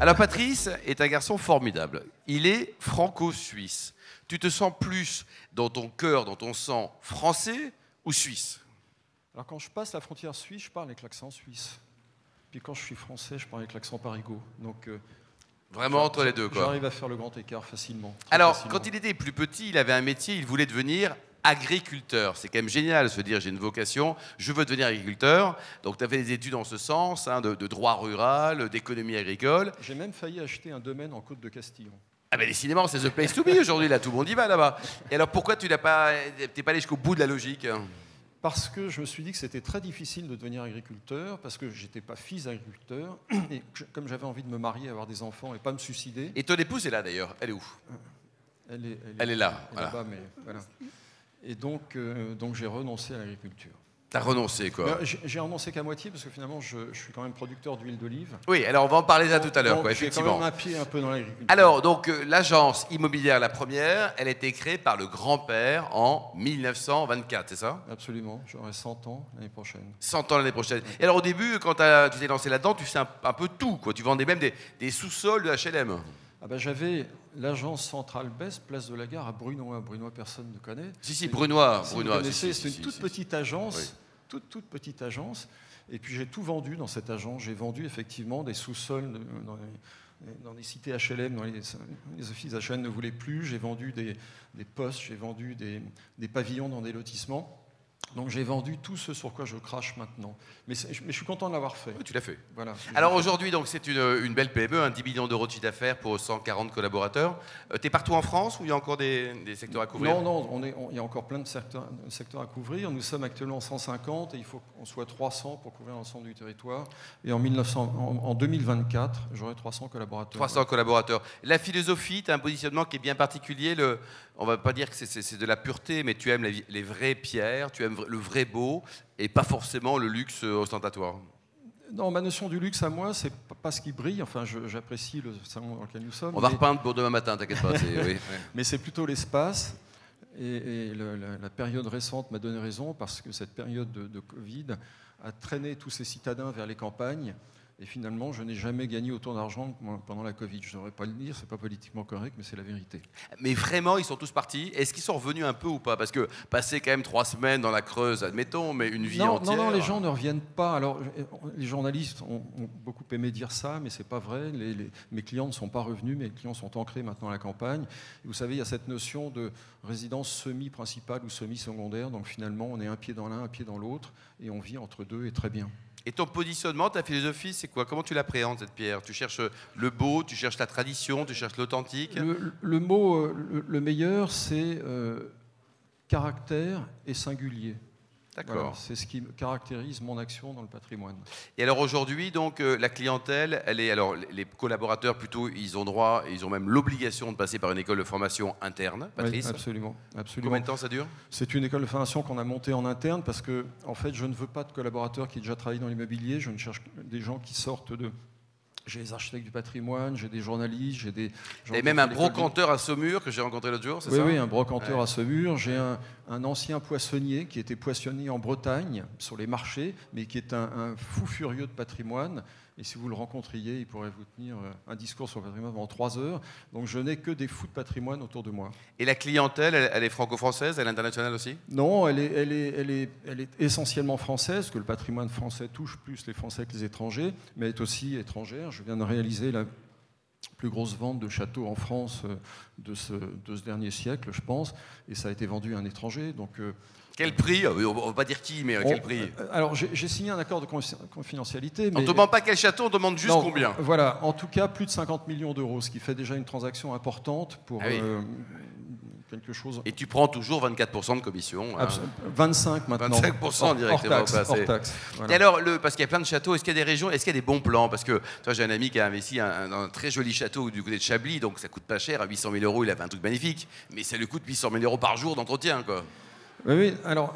Alors Patrice est un garçon formidable. Il est franco-suisse. Tu te sens plus dans ton cœur, dans ton sang, français ou suisse? Alors quand je passe la frontière suisse, je parle avec l'accent suisse. Puis quand je suis français, je parle avec l'accent parigot. Donc vraiment entre les deux, quoi. J'arrive à faire le grand écart facilement. Alors, facilement. quand il était plus petit, il avait un métier, il voulait devenir agriculteur. C'est quand même génial de se dire j'ai une vocation, je veux devenir agriculteur. Donc tu as fait des études en ce sens, hein, de droit rural, d'économie agricole. J'ai même failli acheter un domaine en Côte de Castillon. Ah ben décidément, c'est the place to be aujourd'hui, là, tout le monde y va là-bas. Et alors pourquoi tu n'es pas allé jusqu'au bout de la logique? Parce que je me suis dit que c'était très difficile de devenir agriculteur, parce que je n'étais pas fils d'agriculteur, et comme j'avais envie de me marier, avoir des enfants et pas me suicider. Et ton épouse est là d'ailleurs, elle est où? Elle est là, elle est voilà. là-bas, mais voilà. Et donc j'ai renoncé à l'agriculture. T'as renoncé, quoi. J'ai renoncé qu'à moitié, parce que finalement, je suis quand même producteur d'huile d'olive. Oui, alors on va en parler là tout à l'heure, quoi, J'ai quand effectivement. même un pied un peu dans l'agriculture. Alors, donc, l'agence immobilière La Première, elle a été créée par le grand-père en 1924, c'est ça? Absolument, j'aurai 100 ans l'année prochaine. 100 ans l'année prochaine. Et alors, au début, quand tu t'es lancé là-dedans, tu faisais un peu tout, quoi. Tu vendais même des sous-sols de HLM. Ah ben, j'avais l'agence Centrale Best, place de la Gare, à Brunois. Brunois, personne ne connaît. Si, Brunois. Si vous connaissez, c'est une toute petite agence. Oui. Toute petite agence. Et puis j'ai tout vendu dans cette agence. J'ai vendu effectivement des sous-sols dans des cités HLM, dans les offices HLM ne voulaient plus. J'ai vendu des postes, j'ai vendu des pavillons dans des lotissements. Donc j'ai vendu tout ce sur quoi je crache maintenant. Mais je suis content de l'avoir fait. Oui, tu l'as fait. Voilà. Alors aujourd'hui, donc, c'est une belle PME, 10 millions d'euros de chiffre d'affaires pour 140 collaborateurs. Tu es partout en France ou il y a encore des secteurs à couvrir? Non, il y a encore plein de secteurs à couvrir. Nous sommes actuellement 150 et il faut qu'on soit 300 pour couvrir l'ensemble du territoire. Et en 2024, j'aurai 300 collaborateurs. 300 collaborateurs. La philosophie, tu as un positionnement qui est bien particulier. On ne va pas dire que c'est de la pureté, mais tu aimes les vraies pierres, tu aimes le vrai beau et pas forcément le luxe ostentatoire. Non, ma notion du luxe à moi, c'est pas ce qui brille. Enfin, j'apprécie le salon dans lequel nous sommes. On va repeindre pour demain matin, t'inquiète pas. Oui. Mais c'est plutôt l'espace. Et la période récente m'a donné raison parce que cette période de Covid a traîné tous ces citadins vers les campagnes. Et finalement, je n'ai jamais gagné autant d'argent que pendant la Covid. Je ne devrais pas le dire, ce n'est pas politiquement correct, mais c'est la vérité. Mais vraiment, ils sont tous partis. Est-ce qu'ils sont revenus un peu ou pas? Parce que passer quand même 3 semaines dans la Creuse, admettons, mais une vie entière... Non, les gens ne reviennent pas. Alors, les journalistes ont beaucoup aimé dire ça, mais ce n'est pas vrai. Mes clients ne sont pas revenus, mes clients sont ancrés maintenant à la campagne. Et vous savez, il y a cette notion de résidence semi-principale ou semi-secondaire. Donc finalement, on est un pied dans l'un, un pied dans l'autre, et on vit entre deux, et très bien. Et ton positionnement, ta philosophie, c'est quoi? Comment tu l'appréhendes, cette pierre? Tu cherches le beau, tu cherches la tradition, tu cherches l'authentique? Le mot le meilleur, c'est caractère et singulier. D'accord. Voilà, c'est ce qui caractérise mon action dans le patrimoine. Et alors aujourd'hui, donc, la clientèle, alors les collaborateurs plutôt, ils ont droit, ils ont même l'obligation de passer par une école de formation interne, Patrice? Oui, absolument. Combien de temps ça dure? C'est une école de formation qu'on a montée en interne parce que, en fait, je ne veux pas de collaborateurs qui aient déjà travaillé dans l'immobilier. Je ne cherche des gens qui sortent de... J'ai des architectes du patrimoine, j'ai des journalistes, j'ai des... Et même un brocanteur à Saumur que j'ai rencontré l'autre jour, c'est ça? Oui, un brocanteur à Saumur. J'ai un ancien poissonnier qui était poissonnier en Bretagne, sur les marchés, mais qui est un fou furieux de patrimoine. Et si vous le rencontriez, il pourrait vous tenir un discours sur le patrimoine pendant 3 heures. Donc je n'ai que des fous de patrimoine autour de moi. Et la clientèle, elle est franco-française, elle est internationale aussi? Non, elle est essentiellement française, parce que le patrimoine français touche plus les Français que les étrangers, mais elle est aussi étrangère. Je viens de réaliser la plus grosse vente de châteaux en France de ce dernier siècle, je pense, et ça a été vendu à un étranger. Donc, quel prix? On ne va pas dire qui, mais quel prix? Alors, j'ai signé un accord de confidentialité. Mais on ne demande pas quel château, on demande juste combien. Voilà, en tout cas, plus de 50 millions d'euros, ce qui fait déjà une transaction importante pour quelque chose. Et tu prends toujours 24% de commission. 25 maintenant. 25% directement. Hors taxe. Voilà. Et alors, parce qu'il y a plein de châteaux, est-ce qu'il y a des régions, est-ce qu'il y a des bons plans? Parce que toi, j'ai un ami qui a investi dans un très joli château du côté de Chablis, donc ça coûte pas cher, à 800 000 euros, il avait un truc magnifique, mais ça lui coûte 800 000 euros par jour d'entretien, quoi. Oui, alors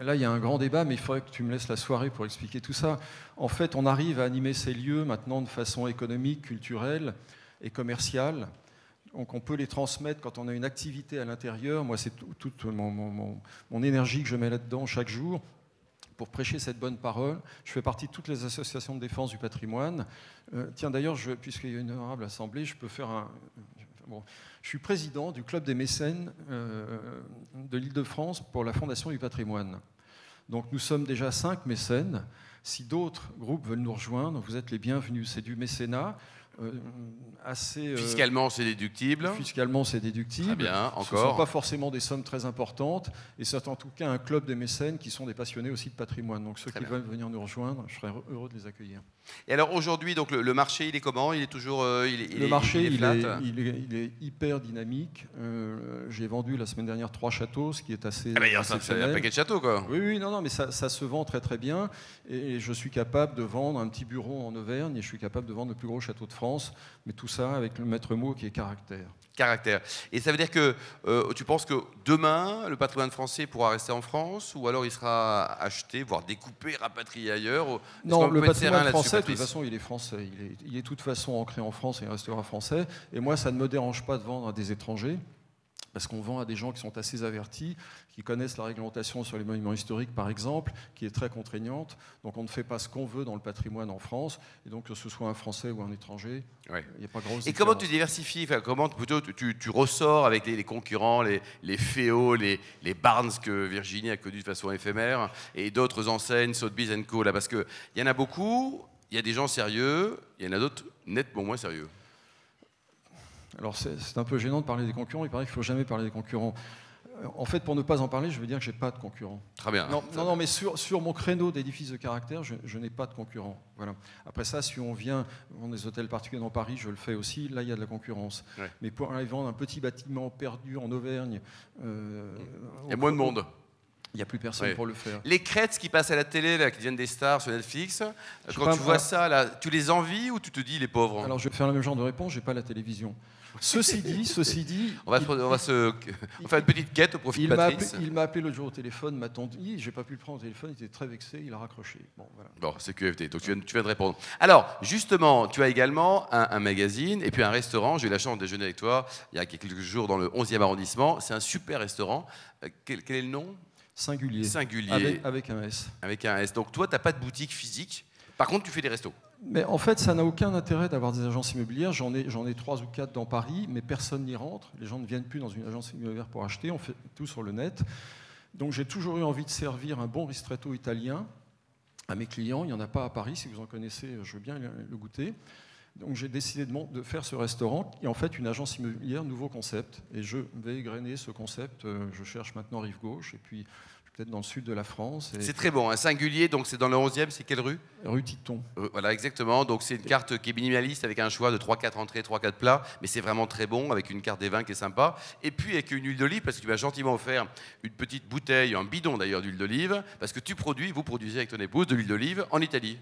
là, il y a un grand débat, mais il faudrait que tu me laisses la soirée pour expliquer tout ça. En fait, on arrive à animer ces lieux maintenant de façon économique, culturelle et commerciale. Donc on peut les transmettre quand on a une activité à l'intérieur. Moi, c'est toute mon énergie que je mets là-dedans chaque jour pour prêcher cette bonne parole. Je fais partie de toutes les associations de défense du patrimoine. Tiens, d'ailleurs, puisqu'il y a une honorable assemblée, je peux faire un... Bon, je suis président du club des mécènes de l'Île-de-France pour la Fondation du patrimoine. Donc nous sommes déjà 5 mécènes. Si d'autres groupes veulent nous rejoindre, vous êtes les bienvenus. C'est du mécénat. Fiscalement, c'est déductible. Fiscalement, c'est déductible. Très bien, encore. Ce ne sont pas forcément des sommes très importantes. Et c'est en tout cas un club des mécènes qui sont des passionnés aussi de patrimoine. Donc ceux qui veulent venir nous rejoindre, je serais heureux de les accueillir. Et alors aujourd'hui, donc le marché, il est comment? Il est toujours... le marché, il est hyper dynamique. J'ai vendu la semaine dernière 3 châteaux, ce qui est assez... c'est un paquet de châteaux, quoi. Oui, non, mais ça se vend très très bien. Et je suis capable de vendre un petit bureau en Auvergne et je suis capable de vendre le plus gros château de France. Mais tout ça avec le maître mot qui est caractère. Caractère. Et ça veut dire que tu penses que demain, le patrimoine français pourra rester en France ou alors il sera acheté, voire découpé, rapatrié ailleurs? Non, le patrimoine français, de toute façon, il est français. Il est de toute façon ancré en France et il restera français. Et moi, ça ne me dérange pas de vendre à des étrangers. Parce qu'on vend à des gens qui sont assez avertis, qui connaissent la réglementation sur les monuments historiques, par exemple, qui est très contraignante. Donc on ne fait pas ce qu'on veut dans le patrimoine en France. Et donc que ce soit un Français ou un étranger, il n'y a pas grosse différence. Et comment tu diversifies? Comment plutôt tu ressors avec les concurrents, les Féo, les Barnes que Virginie a connus de façon éphémère, et d'autres enseignes, Sotheby's & Co. Parce qu'il y en a beaucoup, il y a des gens sérieux, il y en a d'autres nettement moins sérieux. Alors c'est un peu gênant de parler des concurrents, il paraît qu'il ne faut jamais parler des concurrents. En fait, pour ne pas en parler, je veux dire que je n'ai pas de concurrents. Très bien. Non, mais sur mon créneau d'édifice de caractère, je n'ai pas de concurrents. Voilà. Après ça, si on vient dans des hôtels particuliers dans Paris, je le fais aussi, là il y a de la concurrence. Ouais. Mais pour aller vendre un petit bâtiment perdu en Auvergne... il y a moins de monde. Il n'y a plus personne pour le faire. Les crêtes qui passent à la télé, là, qui deviennent des stars sur Netflix, quand tu vois ça, là, tu les envies ou tu te dis les pauvres? Alors je vais faire le même genre de réponse, je n'ai pas la télévision. Ceci dit... On va faire une petite quête au profit de Patrice. Il m'a appelé l'autre jour au téléphone, m'a dit, j'ai pas pu le prendre au téléphone, il était très vexé, il a raccroché. Bon, c'est QFT, donc tu viens de répondre. Alors, justement, tu as également un magazine et puis un restaurant. J'ai eu la chance de déjeuner avec toi il y a quelques jours dans le 11e arrondissement. C'est un super restaurant. Quel est le nom? Singulier. Avec un S. Avec un S. Donc toi, tu n'as pas de boutique physique. Par contre, tu fais des restos. Mais en fait, ça n'a aucun intérêt d'avoir des agences immobilières. J'en ai 3 ou 4 dans Paris, mais personne n'y rentre. Les gens ne viennent plus dans une agence immobilière pour acheter. On fait tout sur le net. Donc j'ai toujours eu envie de servir un bon ristretto italien à mes clients. Il n'y en a pas à Paris. Si vous en connaissez, je veux bien le goûter. Donc j'ai décidé de faire ce restaurant qui est en fait une agence immobilière, nouveau concept. Et je vais égrener ce concept. Je cherche maintenant rive gauche et puis peut-être dans le sud de la France. C'est très bon, un Singulier, donc c'est dans le 11e, c'est quelle rue? Rue Titon. Voilà, exactement. Donc c'est une carte qui est minimaliste avec un choix de 3-4 entrées, 3-4 plats, mais c'est vraiment très bon, avec une carte des vins qui est sympa. Et puis avec une huile d'olive, parce que tu m'as gentiment offert une petite bouteille, un bidon d'ailleurs d'huile d'olive, parce que vous produisez avec ton épouse de l'huile d'olive en Italie.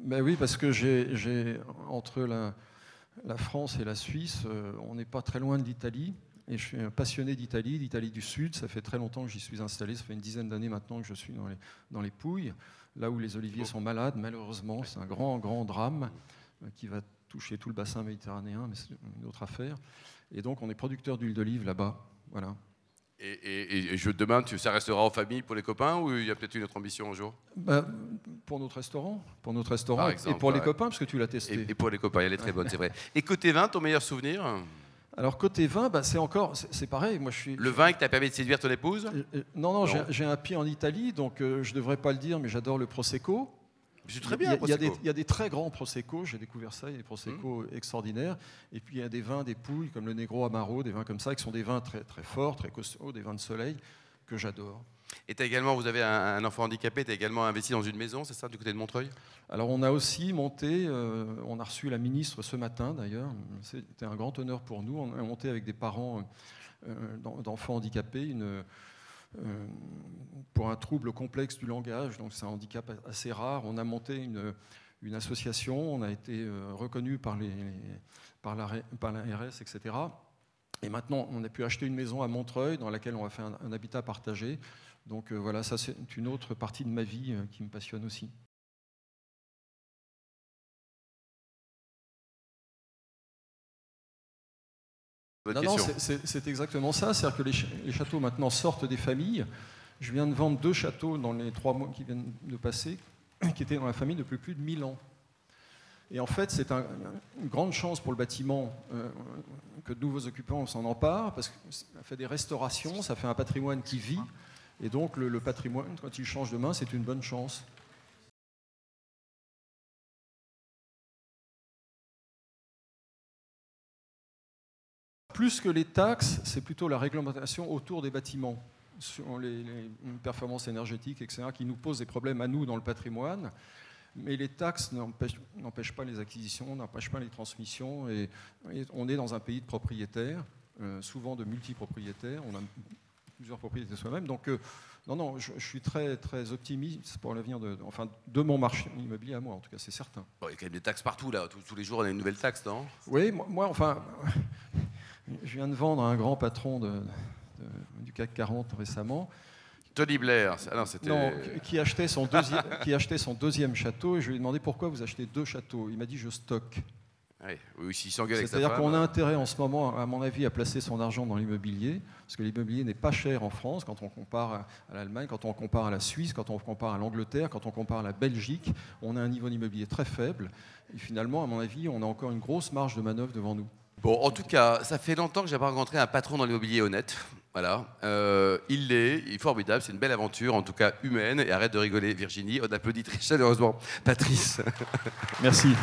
Ben oui, parce que j'ai entre la France et la Suisse, on n'est pas très loin de l'Italie. Et je suis un passionné d'Italie, d'Italie du Sud. Ça fait très longtemps que j'y suis installé. Ça fait une dizaine d'années maintenant que je suis dans les Pouilles, là où les oliviers sont malades, malheureusement. C'est un grand, grand drame qui va toucher tout le bassin méditerranéen, mais c'est une autre affaire. Et donc, on est producteur d'huile d'olive là-bas. Voilà. Et je te demande, ça restera en famille pour les copains ou il y a peut-être une autre ambition un jour? Pour notre restaurant, par exemple, et pour les copains, parce que tu l'as testé. Et pour les copains, elle est très bonne, c'est vrai. Et côté vin, ton meilleur souvenir? Alors côté vin, c'est pareil. Moi, le vin qui t'a permis de séduire ton épouse? Non. J'ai un pied en Italie, donc je ne devrais pas le dire, mais j'adore le Prosecco. C'est très bien, il y a des très grands Prosecco, j'ai découvert ça, il y a des Prosecco extraordinaires. Et puis il y a des vins des Pouilles, comme le Negro Amaro, des vins comme ça, qui sont des vins très, très forts, très costauds, des vins de soleil, que j'adore. Et vous avez un enfant handicapé, tu as également investi dans une maison, c'est ça, du côté de Montreuil? Alors on a aussi monté, on a reçu la ministre ce matin d'ailleurs, c'était un grand honneur pour nous, on a monté avec des parents d'enfants handicapés pour un trouble complexe du langage, donc c'est un handicap assez rare. On a monté une association, on a été reconnu par la RS, etc. Et maintenant, on a pu acheter une maison à Montreuil dans laquelle on va faire un habitat partagé. Donc voilà, ça c'est une autre partie de ma vie qui me passionne aussi. Non, c'est exactement ça. C'est-à-dire que les châteaux maintenant sortent des familles. Je viens de vendre 2 châteaux dans les 3 mois qui viennent de passer, qui étaient dans la famille depuis plus de 1000 ans. Et en fait, c'est une grande chance pour le bâtiment que de nouveaux occupants s'en emparent, parce que ça fait des restaurations, ça fait un patrimoine qui vit, et donc le patrimoine, quand il change de main, c'est une bonne chance. Plus que les taxes, c'est plutôt la réglementation autour des bâtiments, sur les performances énergétiques, etc., qui nous posent des problèmes à nous dans le patrimoine. Mais les taxes n'empêchent pas les acquisitions, n'empêchent pas les transmissions. Et on est dans un pays de propriétaires, souvent de multipropriétaires. On a plusieurs propriétés soi-même. Donc, non, je suis très, très optimiste pour l'avenir de mon marché immobilier à moi, en tout cas, c'est certain. Bon, il y a quand même des taxes partout, là. Tous les jours, on a une nouvelle taxe, non? Oui, moi, je viens de vendre à un grand patron du CAC 40 récemment. Tony Blair, qui achetait son deuxième château, et je lui ai demandé pourquoi vous achetez 2 châteaux. Il m'a dit je stocke. Oui, s'il s'engueule avec sa femme. C'est-à-dire qu'on a intérêt en ce moment, à mon avis, à placer son argent dans l'immobilier, parce que l'immobilier n'est pas cher en France quand on compare à l'Allemagne, quand on compare à la Suisse, quand on compare à l'Angleterre, quand on compare à la Belgique. On a un niveau d'immobilier très faible, et finalement, à mon avis, on a encore une grosse marge de manœuvre devant nous. Bon, en tout cas, ça fait longtemps que je n'ai pas rencontré un patron dans l'immobilier honnête. Voilà. Il est formidable, c'est une belle aventure, en tout cas humaine. Et arrête de rigoler, Virginie. On applaudit très chaleureusement Patrice. Merci.